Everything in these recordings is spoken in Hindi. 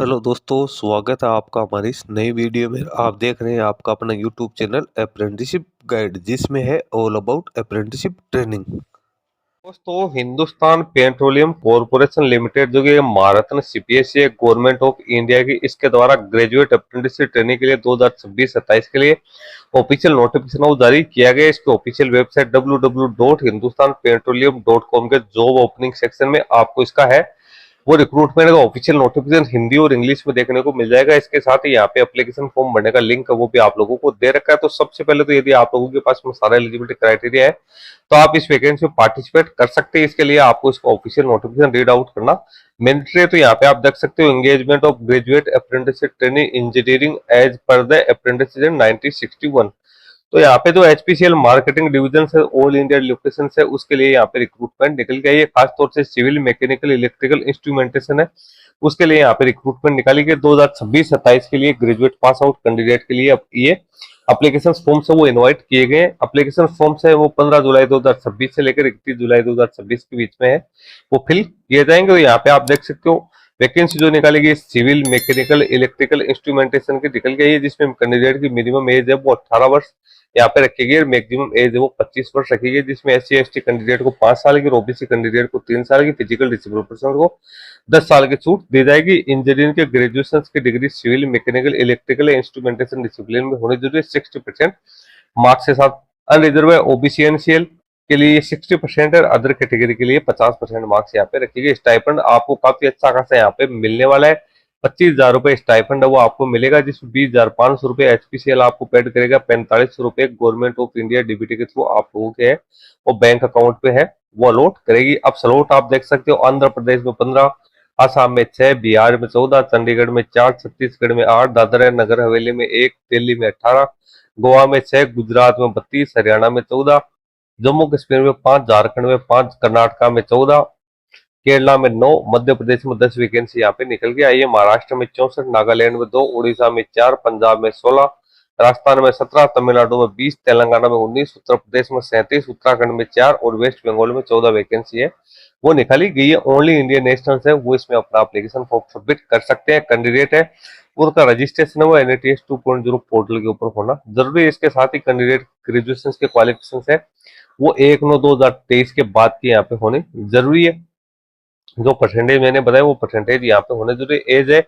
हेलो दोस्तों, स्वागत है आपका हमारी इस नई वीडियो में। आप देख रहे हैं आपका अपना यूट्यूब चैनल अप्रेंटिसशिप गाइड, जिसमें है ऑल अबाउट अप्रेंटिसशिप ट्रेनिंग। दोस्तों, हिंदुस्तान पेट्रोलियम कॉरपोरेशन लिमिटेड जो कि महारत्न सीपीएससी है गवर्नमेंट ऑफ इंडिया की, इसके द्वारा ग्रेजुएट अप्रेंटिसशिप ट्रेनिंग के लिए 2026-27 के लिए ऑफिशियल नोटिफिकेशन जारी किया गया। इसके ऑफिशियल वेबसाइट www.hindusthanpetroleum.com के जॉब ओपनिंग सेक्शन में आपको इसका है वो रिक्रूटमेंट का ऑफिशियल नोटिफिकेशन हिंदी और इंग्लिश में देखने को मिल जाएगा। इसके साथ ही यहाँ पे एप्लीकेशन फॉर्म भरने का लिंक है वो भी आप लोगों को दे रखा है। तो सबसे पहले तो यदि आप लोगों के पास में सारा एलिजिबिलिटी क्राइटेरिया है तो आप इस वैकेंसी में पार्टिसिपेट कर सकते हैं। इसके लिए आपको इसका ऑफिशियल नोटिफिकेशन रीड आउट करना मैंडेटरी है। तो यहाँ पे आप देख सकते हो, engagement of graduate apprenticeship training engineering as per the apprentice in 1961। तो यहाँ पे जो एचपीसीएल मार्केटिंग डिवीजन है ऑल इंडिया लोकेशन है, उसके लिए यहाँ पे रिक्रूटमेंट निकल गई है। खासतौर से सिविल, मैकेनिकल, इलेक्ट्रिकल इंस्ट्रूमेंटेशन है, उसके लिए यहाँ पे रिक्रूटमेंट निकाली गई। 2026-27 के लिए ग्रेजुएट पास आउट कैंडिडेट के लिए अब ये एप्लीकेशन फॉर्म से वो इनवाइट किए गए। एप्लीकेशन फॉर्म से वो 15 जुलाई 2026 से लेकर 31 जुलाई 2026 के बीच में है, वो फिल किए जाएंगे। तो यहाँ पे आप देख सकते हो वैकेंसी जो निकाली गई सिविल, मैकेनिकल, इलेक्ट्रिकल इंस्ट्रूमेंटेशन की निकल गई है, जिसमें कैंडिडेट की मिनिमम एज है वो 18 वर्ष यहाँ पे रखी गई, मैक्सिमम एज है वो 25 वर्ष रखी गई, जिसमें एससी एसटी कैंडिडेट को 5 साल की और ओबीसी कैंडिडेट को 3 साल की, फिजिकल डिसेबल पर्सन को 10 साल की छूट दी जाएगी। इंजीनियरिंग के ग्रेजुएशन की degree civil, mechanical, electrical, instrumentation discipline में होनी जरूरी है। 60% मार्क्स के साथ अनरिजर्व है। ओबीसी एनसीएल के लिए 60% है, अदर कैटेगरी के लिए 50% मार्क्स यहाँ पे रखी गई। स्टाइपेंड आपको काफी अच्छा खासा यहाँ पे मिलने वाला है। 25,000 रुपए स्टाइफंड है वो आपको मिलेगा, जिसमें 20,500 रुपए एचपीसीएल आपको पेड करेगा। 45 रुपए गवर्नमेंट ऑफ इंडिया डीबीटी के थ्रू आप लोगों के है वो बैंक अकाउंट पे है वो अलॉट करेगी। अब स्लॉट आप देख सकते हो, आंध्र प्रदेश में 15, असम में 6, बिहार में 14, चंडीगढ़ में 4, छत्तीसगढ़ में 8, दादरा नगर हवेली में 1, दिल्ली में 18, गोवा में 6, गुजरात में 32, हरियाणा में 14, जम्मू कश्मीर में 5, झारखंड में 5, कर्नाटका में 14, केरला में 9, मध्य प्रदेश में 10 वैकेंसी यहाँ पे निकल के आई है। महाराष्ट्र में 64, नागालैंड में 2, उड़ीसा में 4, पंजाब में 16, राजस्थान में 17, तमिलनाडु में 20, तेलंगाना में 19, उत्तर प्रदेश में 37, उत्तराखंड में 4 और वेस्ट बंगाल में 14 वैकेंसी है वो निकाली गई है। ओनली इंडियन नेशनल्स है वो इसमें अपना एप्लीकेशन फॉर्म सबमिट कर सकते हैं। कैंडिडेट है उनका रजिस्ट्रेशन है वो NATS 2.0 पोर्टल के ऊपर होना जरूरी है। इसके साथ ही कैंडिडेट ग्रेजुएशन के क्वालिफिकेशन है वो 1/9/2023 के बाद की यहाँ पे होने जरूरी है। जो परसेंटेज मैंने बताया वो परसेंटेज यहाँ पे होने जरूरी। एज है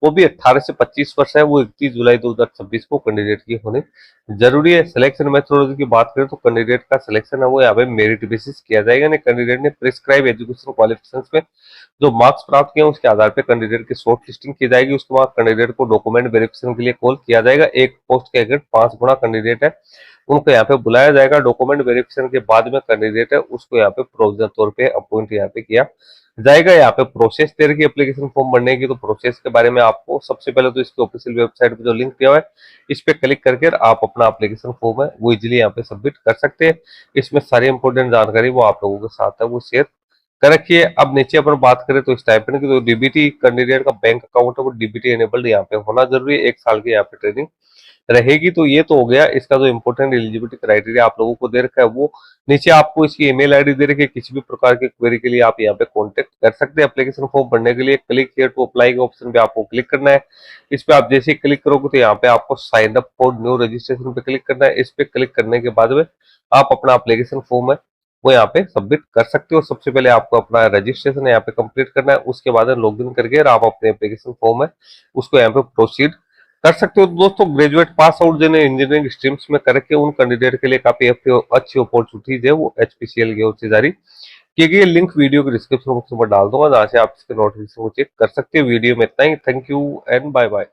वो भी 18 से 25 वर्ष है, वो 31 जुलाई 2026 को कैंडिडेट की होने जरूरी है। सिलेक्शन मेथोडोलॉजी की बात करें तो कैंडिडेट का सिलेक्शन है वो यहाँ पे मेरिट बेसिस किया जाएगा। नहीं, कैंडिडेट ने प्रिस्क्राइब एजुकेशन क्वालिफिकेशन में जो मार्क्स प्राप्त किए उसके आधार पर कैंडिडेट की शॉर्ट लिस्टिंग की जाएगी। उसके बाद कैंडिडेट को डॉक्यूमेंट वेरिफिकेशन के लिए कॉल किया जाएगा। एक पोस्ट के अगर 5 गुना कैंडिडेट है उनको यहाँ पे बुलाया जाएगा। डॉक्यूमेंट वेरिफिकेशन के बाद में कैंडिडेट है उसको यहाँ पे प्रोविजनल तौर पे अपॉइंट यहाँ पे किया जाएगा। यहाँ पे प्रोसेस दे रखी एप्लीकेशन फॉर्म भरने की, तो प्रोसेस के बारे में आपको सबसे पहले तो इसके ऑफिशियल वेबसाइट पे जो लिंक दिया हुआ है इस पे क्लिक करके आप अपना एप्लीकेशन फॉर्म है वो इजीली यहाँ पे सबमिट कर सकते हैं। इसमें सारी इंपोर्टेंट जानकारी वो आप लोगों के साथ है वो शेयर कर रखी है। अब नीचे अपन बात करें तो स्टाइपेंड की, तो डीबीटी कैंडिडेट का बैंक अकाउंट है वो डीबीटी एनेबल्ड यहाँ पे होना जरूरी है। 1 साल की यहाँ पे ट्रेनिंग रहेगी। तो ये तो हो गया इसका जो इंपॉर्टेंट एलिजिबिलिटी क्राइटेरिया आप लोगों को दे रखा है वो नीचे आपको इसकी ईमेल आईडी दे रखी है। किसी भी प्रकार की क्वेरी के लिए आप यहाँ पे कांटेक्ट कर सकते हैं। एप्लीकेशन फॉर्म भरने के लिए क्लिक हियर टू अप्लाई के ऑप्शन पे आपको क्लिक करना है। इस पे आप जैसे ही क्लिक करोगे तो यहाँ पे आपको sign up for new registration पे क्लिक करना है। इस पे क्लिक करने के बाद में आप अपना एप्लीकेशन फॉर्म है वो यहाँ पे सबमिट कर सकते हो। सबसे पहले आपको अपना रजिस्ट्रेशन यहाँ पे कंप्लीट करना है, उसके बाद लॉग इन करके आप अपने एप्लीकेशन फॉर्म है उसको यहाँ पे प्रोसीड कर सकते हो। दोस्तों, ग्रेजुएट पास आउट जिन्हें इंजीनियरिंग स्ट्रीम्स में करके उन कैंडिडेट के लिए काफी अच्छी अपॉर्चुनिटीज है वो एचपीसीएल की ओर से जारी की गई। लिंक वीडियो के डिस्क्रिप्शन बॉक्स में डाल दूंगा, जहां से आप इसके नोटिफिकेशन को चेक कर सकते हो। वीडियो में इतना ही। Thank you and bye bye.